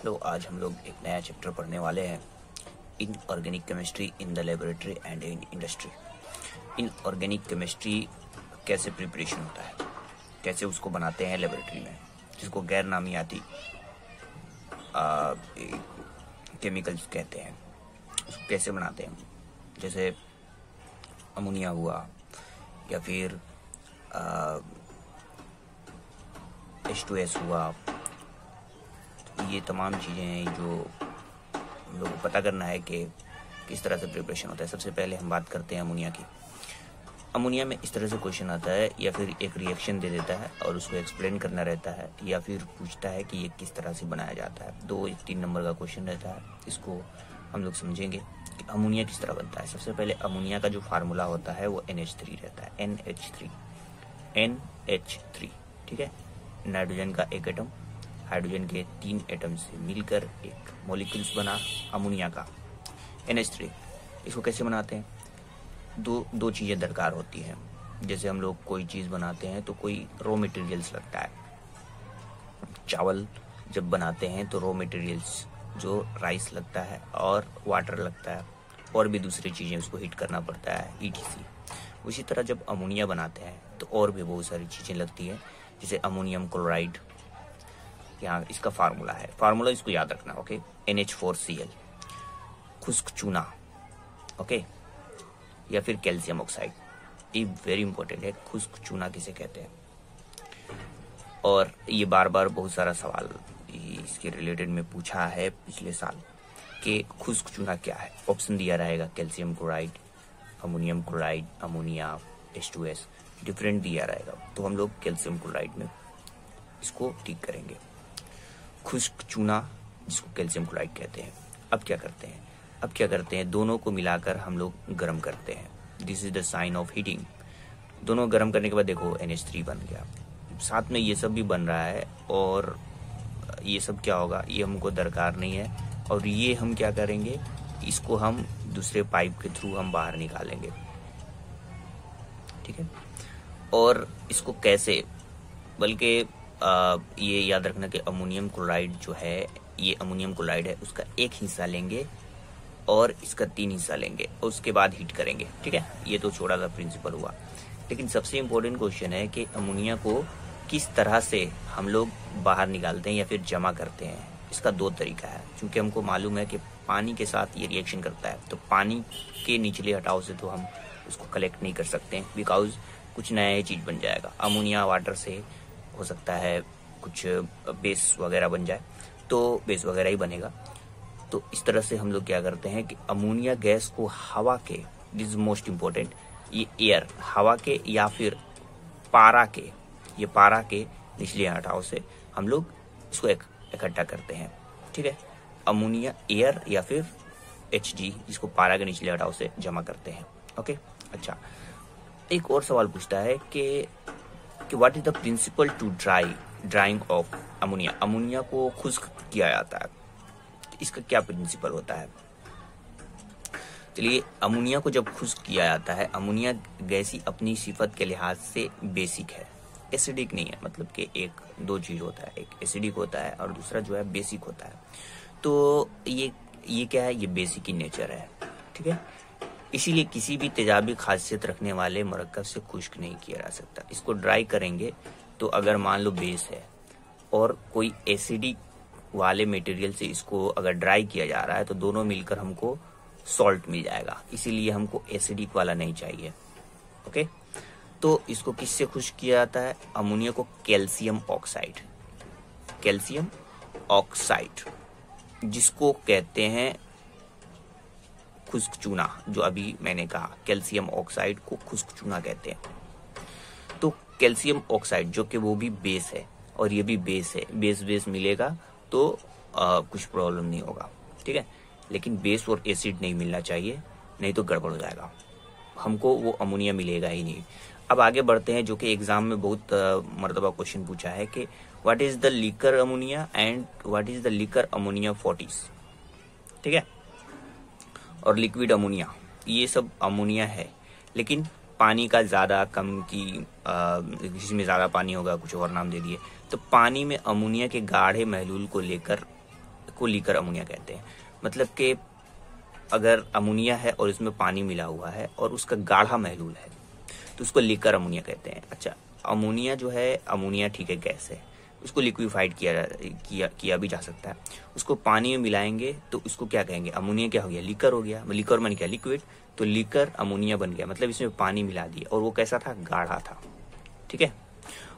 Hello, आज हम लोग एक नया चैप्टर पढ़ने वाले हैं, inorganic chemistry in the laboratory and in industry. Inorganic chemistry कैसे प्रिपरेशन होता है, कैसे उसको बनाते हैं लेबोरेटरी में, जिसको गैर नामी आती केमिकल्स कहते हैं, उसको कैसे बनाते हैं। जैसे अमोनिया हुआ या फिर H2S हुआ, ये तमाम चीज़ें हैं जो हम लोग को पता करना है कि किस तरह से प्रिपरेशन होता है। सबसे पहले हम बात करते हैं अमोनिया की। अमोनिया में इस तरह से क्वेश्चन आता है, या फिर एक रिएक्शन दे देता है और उसको एक्सप्लेन करना रहता है, या फिर पूछता है कि ये किस तरह से बनाया जाता है। 2-3 नंबर का क्वेश्चन रहता है। इसको हम लोग समझेंगे कि अमोनिया किस तरह बनता है। सबसे पहले अमोनिया का जो फार्मूला होता है वो NH3 रहता है, NH3, ठीक है। नाइट्रोजन का एक एटम हाइड्रोजन के 3 एटम से मिलकर एक मॉलिक्यूल्स बना अमोनिया का NH3। इसको कैसे बनाते हैं? दो चीज़ें दरकार होती हैं। जैसे हम लोग कोई चीज़ बनाते हैं तो कोई रॉ मटेरियल्स लगता है। चावल जब बनाते हैं तो रॉ मटेरियल्स जो राइस लगता है और वाटर लगता है, और भी दूसरी चीज़ें उसको हीट करना पड़ता है, ETC। उसी तरह जब अमोनिया बनाते हैं तो और भी बहुत सारी चीज़ें लगती हैं, जैसे अमोनियम क्लोराइड। यहाँ इसका फार्मूला इसको याद रखना, ओके। NH4Cl, खुश्क चूना, ओके, या फिर कैल्शियम ऑक्साइड। ये वेरी इंपॉर्टेंट है, खुश्क चूना किसे कहते हैं। और ये बार बार बहुत सारा सवाल इसके रिलेटेड में पूछा है पिछले साल कि खुश्क चूना क्या है। ऑप्शन दिया रहेगा calcium chloride, ammonium chloride, ammonia, H2S, different दिया रहेगा। तो हम लोग कैल्शियम क्लोराइड में इसको ठीक करेंगे, खुश्क चूना जिसको कैल्शियम क्लोराइड कहते हैं। अब क्या करते हैं, दोनों को मिलाकर हम लोग गर्म करते हैं। This is the sign of heating. दोनों गर्म करने के बाद देखो NH3 बन गया, साथ में ये सब भी बन रहा है। और ये सब क्या होगा, ये हमको दरकार नहीं है। और ये हम क्या करेंगे, इसको हम दूसरे पाइप के थ्रू हम बाहर निकालेंगे, ठीक है। और इसको कैसे, बल्कि ये याद रखना कि अमोनियम क्लोराइड जो है, ये अमोनियम क्लोराइड है, उसका एक हिस्सा लेंगे और इसका 3 हिस्सा लेंगे और उसके बाद हीट करेंगे, ठीक है। ये तो छोटा सा प्रिंसिपल हुआ, लेकिन सबसे इम्पोर्टेंट क्वेश्चन है कि अमोनिया को किस तरह से हम लोग बाहर निकालते हैं या फिर जमा करते हैं। इसका 2 तरीका है, क्योंकि हमको मालूम है कि पानी के साथ ये रिएक्शन करता है, तो पानी के निचले हटाव से तो हम उसको कलेक्ट नहीं कर सकते हैं, बिकॉज कुछ नया ही चीज़ बन जाएगा। अमोनिया वाटर से हो सकता है कुछ बेस वगैरह बन जाए, तो बेस वगैरह ही बनेगा। तो इस तरह से हम लोग क्या करते हैं कि अमोनिया गैस को हवा के, दिस इज मोस्ट इम्पोर्टेंट, ये एयर, हवा के या फिर पारा के, ये पारा के निचले हटाव से हम लोग इसको इकट्ठा करते हैं, ठीक है। अमोनिया एयर या फिर Hg, जिसको पारा के निचले हटाव से जमा करते हैं, ओके। अच्छा, एक और सवाल पूछता है कि what is the principle to drawing of ammonia. Ammonia को खुश्क किया जाता है, इसका क्या प्रिंसिपल होता है। चलिए, अमोनिया को जब खुश्क किया जाता है, अमोनिया गैस ही अपनी सिफत के लिहाज से बेसिक है, एसिडिक नहीं है। मतलब कि 1-2 चीज होता है, एक एसिडिक होता है और दूसरा जो है बेसिक होता है। तो ये क्या है, ये बेसिक इन नेचर है, ठीक है। इसीलिए किसी भी तेजाबी खासियत रखने वाले मरकब से खुश्क नहीं किया जा सकता। इसको ड्राई करेंगे तो अगर मान लो बेस है और कोई एसिडिक वाले मटेरियल से इसको अगर ड्राई किया जा रहा है, तो दोनों मिलकर हमको सॉल्ट मिल जाएगा। इसीलिए हमको एसिडिक वाला नहीं चाहिए, ओके। तो इसको किससे खुश्क किया जाता है? अमोनिया को कैल्शियम ऑक्साइड जिसको कहते हैं खुश्क चूना, जो अभी मैंने कहा, कैल्शियम ऑक्साइड को खुश्क चूना कहते हैं। तो कैल्शियम ऑक्साइड जो कि वो भी बेस है और ये भी बेस है, बेस मिलेगा तो कुछ प्रॉब्लम नहीं होगा, ठीक है। लेकिन बेस और एसिड नहीं मिलना चाहिए, नहीं तो गड़बड़ हो जाएगा, हमको वो अमोनिया मिलेगा ही नहीं। अब आगे बढ़ते हैं, जो कि एग्जाम में बहुत मर्तबा क्वेश्चन पूछा है कि what is the liquor ammonia and what is the liquor ammonia 40, ठीक है। और लिक्विड अमोनिया, ये सब अमोनिया है, लेकिन पानी का ज्यादा कम की जिसमें ज्यादा पानी होगा, कुछ और नाम दे दिए। तो पानी में अमोनिया के गाढ़े महलूल को लेकर को लीकर अमोनिया कहते हैं। मतलब कि अगर अमोनिया है और इसमें पानी मिला हुआ है और उसका गाढ़ा महलूल है तो उसको लीकर अमोनिया कहते हैं। अच्छा, अमोनिया जो है, अमोनिया ठीक है गैस है, उसको लिक्विफाइड किया भी जा सकता है। उसको पानी में मिलाएंगे तो उसको क्या कहेंगे, अमोनिया क्या हो गया, लीकर हो गया। लीकर माने क्या, लिक्विड, तो लीकर अमोनिया बन गया। मतलब इसमें पानी मिला दिया और वो कैसा था, गाढ़ा था। ठीक है,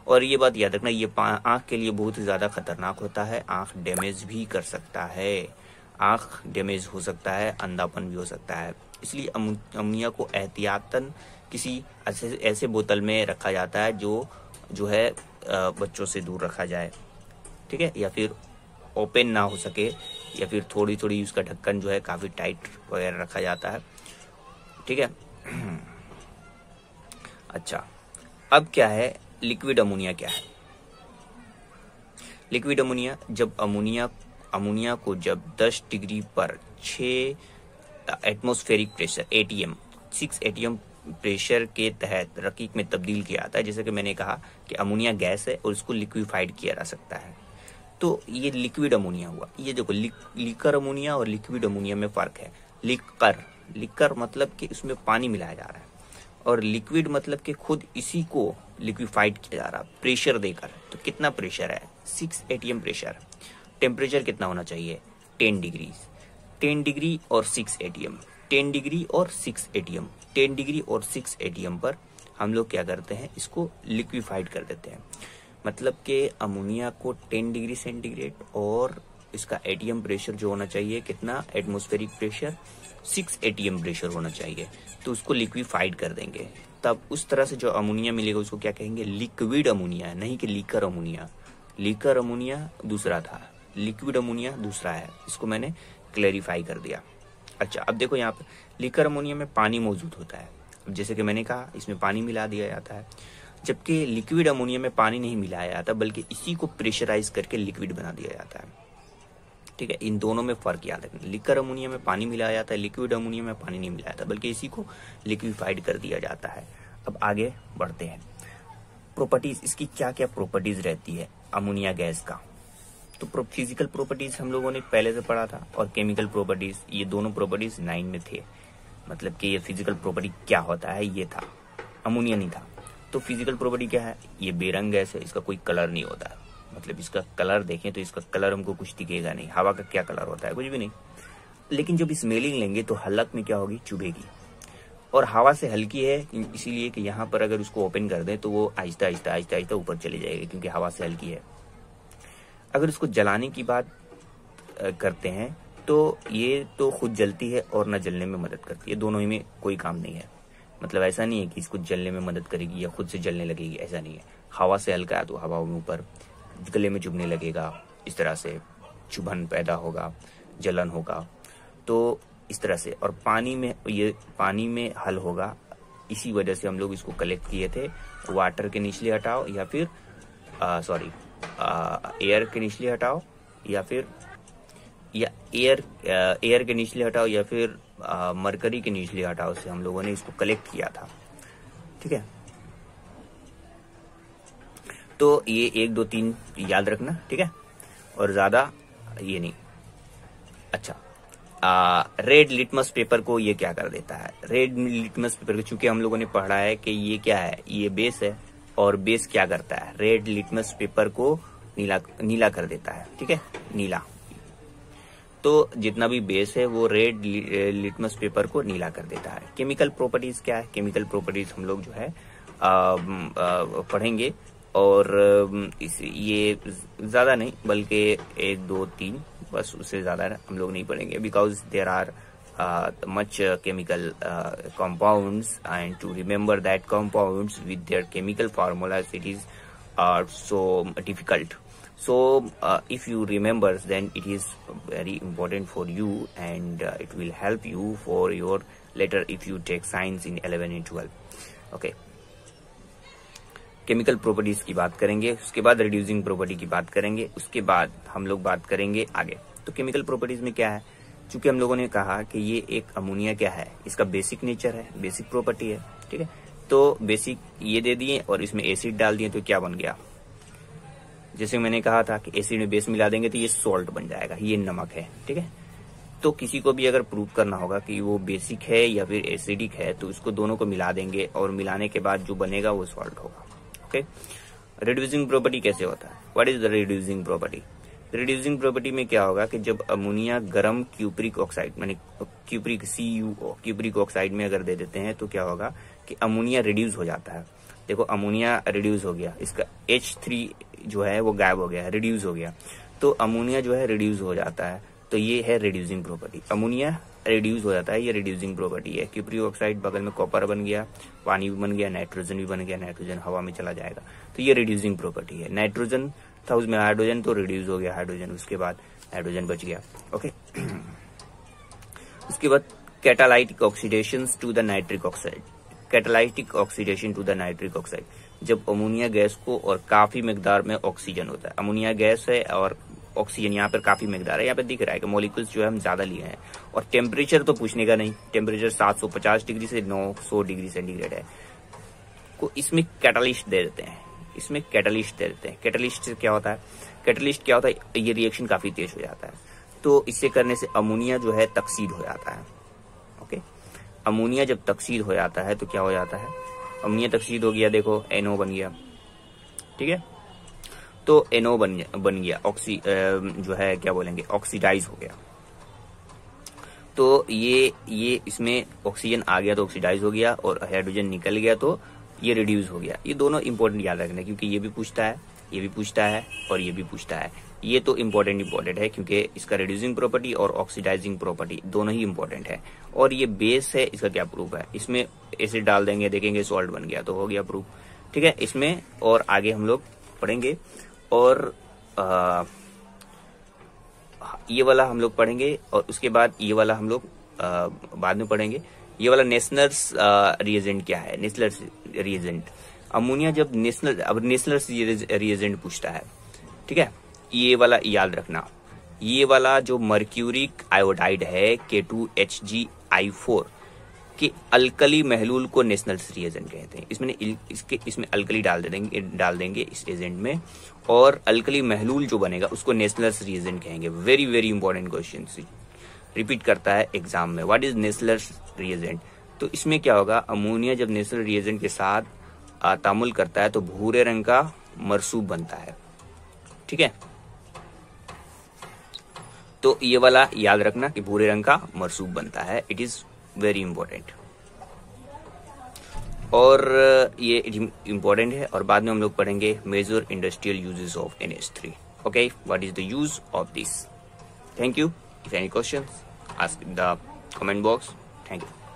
और ये बात याद रखना, ये आंख के लिए बहुत ही ज्यादा खतरनाक होता है, आंख डैमेज भी कर सकता है, आंख डैमेज हो सकता है, अंधापन भी हो सकता है। इसलिए अमोनिया को एहतियातन किसी ऐसे बोतल में रखा जाता है जो है बच्चों से दूर रखा जाए। ठीक है, या फिर ओपन ना हो सके, या फिर थोड़ी थोड़ी उसका ढक्कन जो है काफी टाइट वगैरह रखा जाता है। ठीक है। अच्छा, अब क्या है लिक्विड अमोनिया, क्या है लिक्विड अमोनिया? जब अमोनिया को जब 10 डिग्री पर 6 atmospheric pressure ATM 6 ATM pressure के तहत रकीक में तब्दील किया जाता है। जैसे कि मैंने कहा कि अमोनिया गैस है और उसको लिक्विफाइड किया जा सकता है, तो ये लिक्विड अमोनिया हुआ। ये देखो, लीकर अमोनिया और लिक्विड अमोनिया में फर्क है। लीकर मतलब कि उसमें पानी मिलाया जा रहा है, और लिक्विड मतलब कि खुद इसी को लिक्विफाइड किया जा रहा है प्रेशर देकर। तो कितना प्रेशर है, 6 ATM प्रेशर। टेम्परेचर कितना होना चाहिए, 10 डिग्री। 10 डिग्री और 6 ATM, 10 डिग्री और 6 ATM, 10 डिग्री और 6 ATM पर हम लोग क्या करते हैं, इसको लिक्विफाइड कर देते हैं। मतलब कि अमोनिया को 10 डिग्री सेंटीग्रेड और इसका ATM प्रेशर जो होना चाहिए, कितना, एटमॉस्फेरिक प्रेशर 6 ATM प्रेशर होना चाहिए, तो उसको लिक्विफाइड कर देंगे। तब उस तरह से जो अमोनिया मिलेगा उसको क्या कहेंगे, लिक्विड अमोनिया, नहीं कि लीकर अमोनिया। लीकर अमोनिया दूसरा था, लिक्विड अमोनिया दूसरा है। इसको मैंने क्लैरिफाई कर दिया। अच्छा, अब देखो यहाँ पे लीकर अमोनिया में पानी मौजूद होता है। अब जैसे कि मैंने कहा इसमें पानी मिला दिया जाता है, जबकि लिक्विड अमोनिया में पानी नहीं मिलाया जाता, बल्कि इसी को प्रेशराइज करके लिक्विड बना दिया जाता है। ठीक है, इन दोनों में फर्क याद रखना। लिक्कर अमोनिया में पानी मिलाया जाता है, लिक्विड अमोनिया में पानी नहीं मिलाया जाता, बल्कि इसी को लिक्विफाइड कर दिया जाता है। अब आगे बढ़ते हैं। प्रॉपर्टीज, इसकी क्या क्या प्रॉपर्टीज रहती है अमोनिया गैस का? तो फिजिकल प्रॉपर्टीज हम लोगों ने पहले से पढ़ा था, और केमिकल प्रॉपर्टीज, ये दोनों प्रॉपर्टीज 9 में थे। मतलब कि ये फिजिकल प्रॉपर्टी क्या होता है ये था, अमोनिया नहीं था। तो फिजिकल प्रॉपर्टी क्या है, ये बेरंग गैस है, इसका कोई कलर नहीं होता है। मतलब इसका कलर देखें तो इसका कलर हमको कुछ दिखेगा नहीं। हवा का क्या कलर होता है, कुछ भी नहीं। लेकिन जब स्मेलिंग लेंगे तो हलक में क्या होगी, चुभेगी। और हवा से हल्की है, इसीलिए कि यहाँ पर अगर उसको ओपन कर दें तो वो आहिस्ता आहिस्ता आहिस्ता आहिस्ता ऊपर चली जाएगी, क्योंकि हवा से हल्की है। अगर उसको जलाने की बात करते हैं तो ये तो खुद जलती है और न जलने में मदद करती है, दोनों ही में कोई काम नहीं है। मतलब ऐसा नहीं है कि इसको जलने में मदद करेगी या खुद से जलने लगेगी, ऐसा नहीं है। हवा से हल्का है तो हवा में ऊपर गले में चुभने लगेगा, इस तरह से चुभन पैदा होगा, जलन होगा, तो इस तरह से। और पानी में, ये पानी में हल होगा। इसी वजह से हम लोग इसको कलेक्ट किए थे, वाटर के निचले हटाओ या फिर एयर के निचले हटाओ, या फिर एयर के निचले हटाओ, या फिर मरकरी के निचले हटाओ से हम लोगों ने इसको कलेक्ट किया था। ठीक है, तो ये 1 2 3 याद रखना, ठीक है, और ज्यादा ये नहीं। अच्छा, रेड लिटमस पेपर को ये क्या कर देता है, रेड लिटमस पेपर को, चूंकि हम लोगों ने पढ़ा है कि ये क्या है, ये बेस है, और बेस क्या करता है, रेड लिटमस पेपर को नीला कर देता है। ठीक है, नीला। तो जितना भी बेस है वो रेड लिटमस पेपर को नीला कर देता है। केमिकल प्रॉपर्टीज क्या है, केमिकल प्रॉपर्टीज हम लोग जो है पढ़ेंगे, और ये ज्यादा नहीं, बल्कि 1 2 3 बस, उससे ज्यादा हम लोग नहीं पढ़ेंगे, because there are much chemical compounds, and to remember that compounds with their chemical formulas, it is so difficult. So if you remember, then it is very important for you, and it will help you for your later if you take science in 11 and 12. Okay, chemical properties की बात करेंगे, उसके बाद reducing property की बात करेंगे, उसके बाद हम लोग बात करेंगे आगे। तो केमिकल प्रॉपर्टीज में क्या है, चूंकि हम लोगों ने कहा कि ये एक अमोनिया क्या है, इसका बेसिक नेचर है, बेसिक प्रॉपर्टी है। ठीक है, तो बेसिक ये दे दिए और इसमें एसिड डाल दिए, तो क्या बन गया, जैसे मैंने कहा था कि एसिड में बेस मिला देंगे तो ये सॉल्ट बन जाएगा, ये नमक है, ठीक है। तो किसी को भी अगर प्रूव करना होगा कि वो बेसिक है या फिर एसिडिक है तो उसको दोनों को मिला देंगे और मिलाने के बाद जो बनेगा वो सॉल्ट होगा। ओके, रिड्यूसिंग प्रॉपर्टी कैसे होता है? What is the reducing property? Reducing property में क्या होगा कि जब अमोनिया गर्म क्यूप्रिक ऑक्साइड माने क्यूप्रिक CuO क्यूप्रिक ऑक्साइड में अगर दे देते हैं तो क्या होगा कि अमोनिया रिड्यूस हो जाता है। देखो अमोनिया रिड्यूस हो गया, इसका H3 जो है वो गायब हो गया, रिड्यूस हो गया, तो अमोनिया जो है रिड्यूस हो जाता है, तो ये है रिड्यूसिंग प्रॉपर्टी। अमोनिया रिड्यूस हो जाता है, ये रिड्यूसिंग प्रॉपर्टी है। क्यूप्रिक ऑक्साइड बगल में कॉपर बन गया, पानी भी बन गया, नाइट्रोजन भी बन गया, नाइट्रोजन हवा में चला जाएगा, तो ये रिड्यूसिंग प्रॉपर्टी है। नाइट्रोजन था उसमें हाइड्रोजन, तो रिड्यूस हो गया हाइड्रोजन, उसके बाद हाइड्रोजन बच गया। ओके, उसके बाद catalytic oxidation to the nitric oxide. Catalytic oxidation to the nitric oxide, जब अमोनिया गैस को और काफी मिकदार में ऑक्सीजन होता है, अमोनिया गैस है और ऑक्सीजन यहाँ पर काफी मिकदार है, यहाँ पे दिख रहा है कि मॉलिक्यूल्स जो है हम ज्यादा लिए हैं, और टेम्परेचर तो पूछने का नहीं, टेम्परेचर 750 डिग्री से 900 डिग्री सेंटीग्रेड है, को इसमें कैटालिस्ट दे देते हैं, इसमें कैटालिस्ट दे देते हैं। कैटालिस्ट से क्या होता है? कैटालिस्ट क्या होता है? ये रिएक्शन काफी तेज हो जाता है, तो इससे करने से अमोनिया जो है तकसीद हो जाता है। ओके, अमोनिया जब तकसीद हो जाता है तो क्या हो जाता है? अमोनिया तकसीद हो गया, देखो NO बन गया, ठीक है, तो NO बन गया ऑक्सी जो है क्या बोलेंगे ऑक्सीडाइज हो गया, तो ये इसमें ऑक्सीजन आ गया तो ऑक्सीडाइज हो गया, और हाइड्रोजन निकल गया तो ये रिड्यूस हो गया। ये दोनों इंपॉर्टेंट याद रखना, क्योंकि ये भी पूछता है, ये भी पूछता है और ये भी पूछता है। ये तो इंपॉर्टेंट है क्योंकि इसका रिड्यूसिंग प्रॉपर्टी और ऑक्सीडाइजिंग प्रॉपर्टी दोनों ही इंपॉर्टेंट है। और ये बेस है, इसका क्या प्रूफ है? इसमें एसिड डाल देंगे, देखेंगे सॉल्ट बन गया तो हो गया प्रूफ, ठीक है। इसमें और आगे हम लोग पढ़ेंगे, और ये वाला हम लोग पढ़ेंगे, और उसके बाद ये वाला हम लोग बाद में पढ़ेंगे। ये वाला नेशनल्स रिएजेंट क्या है? नेशनल्स रिएजेंट, अमोनिया जब नेशनल्स रिएजेंट पूछता है, ठीक है, ये वाला याद रखना। ये वाला जो मर्क्यूरिक आयोडाइड है K2HgI4 के अल्कली महलूल को नेशनल्स रिएजेंट कहते हैं। इसमें अल्कली डाल देंगे इस एजेंट में, और अल्कली महलूल जो बनेगा उसको नेशनल्स रिएजेंट कहेंगे। Very very important question, repeat करता है एग्जाम में। What is nationals reagent? तो इसमें क्या होगा, अमोनिया जब नेशनल रिएजेंट के साथ तामुल करता है तो भूरे रंग का मरसूब बनता है, ठीक है। तो ये वाला याद रखना कि भूरे रंग का मरसूब बनता है, इट इज वेरी इंपॉर्टेंट, और ये इंपॉर्टेंट है। और बाद में हम लोग पढ़ेंगे major industrial uses of NH3। Okay, what is the use of this? Thank you. If any questions, ask in the comment box. Thank you.